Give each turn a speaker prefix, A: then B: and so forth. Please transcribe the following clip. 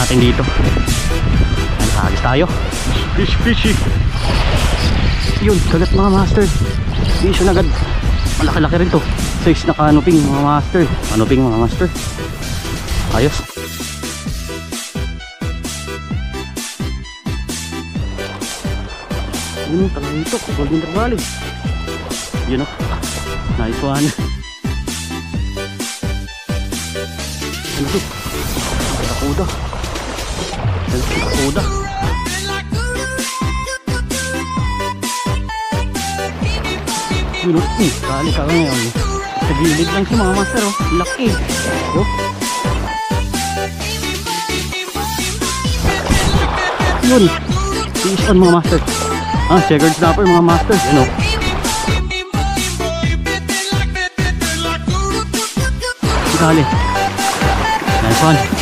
A: natin dito. Nakagis tayo. Fish. Yun, kagat mga master. Fish na agad. Malaki-laki rin to. Size na canoping mga master. Canoping mga master. Ayos. Yun, talaga ito. Golden Trevally. Yun o. Nice one. Ano ito? Kuda. Kuda. Yun o. Kali ka ngayon. Sa gilid lang si mga master o. Laki. Yo. Yun. Fish on mga master. Checkered snapper mga master. Yan o. Kali. Nice one.